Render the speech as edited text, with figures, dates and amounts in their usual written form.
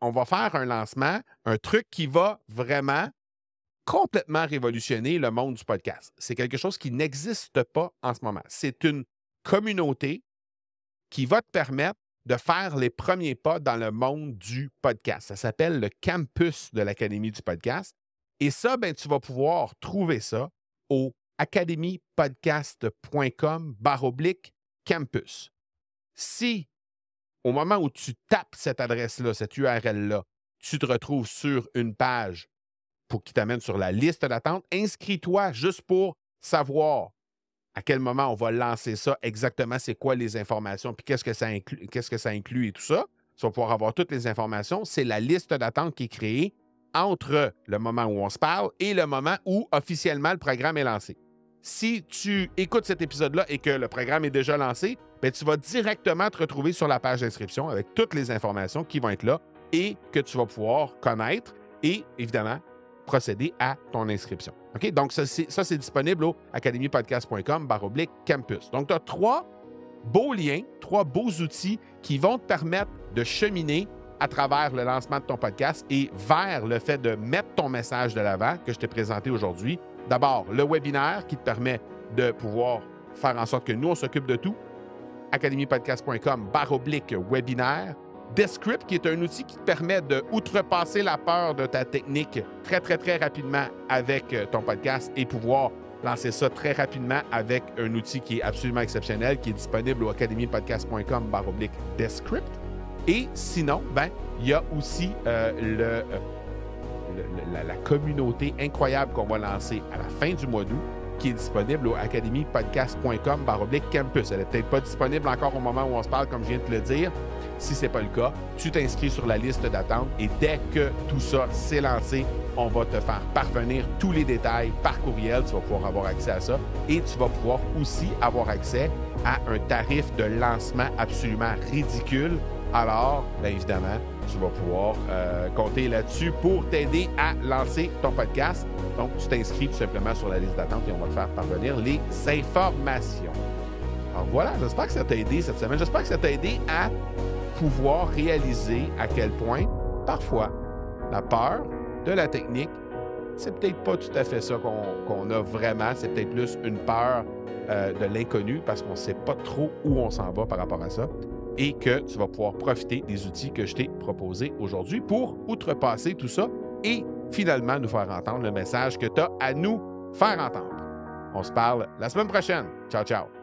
on va faire un lancement, un truc qui va vraiment complètement révolutionner le monde du podcast. C'est quelque chose qui n'existe pas en ce moment. C'est une communauté qui va te permettre de faire les premiers pas dans le monde du podcast. Ça s'appelle le campus de l'Académie du podcast. Et ça, ben, tu vas pouvoir trouver ça au academypodcast.com/campus. Si, au moment où tu tapes cette adresse-là, cette URL-là, tu te retrouves sur une page pour qui t'amène sur la liste d'attente, inscris-toi juste pour savoir à quel moment on va lancer ça, exactement c'est quoi les informations, puis qu'est-ce que ça inclut et tout ça. Tu vas pouvoir avoir toutes les informations. C'est la liste d'attente qui est créée entre le moment où on se parle et le moment où officiellement le programme est lancé. Si tu écoutes cet épisode-là et que le programme est déjà lancé, bien, tu vas directement te retrouver sur la page d'inscription avec toutes les informations qui vont être là et que tu vas pouvoir connaître et, évidemment, procéder à ton inscription. OK? Donc, ça, c'est disponible au academypodcast.com/campus. Donc, tu as 3 beaux liens, 3 beaux outils qui vont te permettre de cheminer à travers le lancement de ton podcast et vers le fait de mettre ton message de l'avant que je t'ai présenté aujourd'hui. D'abord, le webinaire qui te permet de pouvoir faire en sorte que nous, on s'occupe de tout. academypodcast.com/webinaire. Descript, qui est un outil qui te permet de outrepasser la peur de ta technique très, très, très rapidement avec ton podcast et pouvoir lancer ça très rapidement avec un outil qui est absolument exceptionnel, qui est disponible au academypodcast.com/Descript. Et sinon, ben, il y a aussi la communauté incroyable qu'on va lancer à la fin du mois d'août, qui est disponible au academypodcast.com/campus. Elle n'est peut-être pas disponible encore au moment où on se parle, comme je viens de te le dire. Si ce n'est pas le cas, tu t'inscris sur la liste d'attente et dès que tout ça s'est lancé, on va te faire parvenir tous les détails par courriel. Tu vas pouvoir avoir accès à ça et tu vas pouvoir aussi avoir accès à un tarif de lancement absolument ridicule. Alors, bien évidemment, tu vas pouvoir compter là-dessus pour t'aider à lancer ton podcast. Donc, tu t'inscris tout simplement sur la liste d'attente et on va te faire parvenir les informations. Alors voilà, j'espère que ça t'a aidé cette semaine. J'espère que ça t'a aidé à pouvoir réaliser à quel point, parfois, la peur de la technique, c'est peut-être pas tout à fait ça qu'on a vraiment. C'est peut-être plus une peur de l'inconnu parce qu'on ne sait pas trop où on s'en va par rapport à ça et que tu vas pouvoir profiter des outils que je t'ai proposés aujourd'hui pour outrepasser tout ça et finalement nous faire entendre le message que tu as à nous faire entendre. On se parle la semaine prochaine. Ciao, ciao!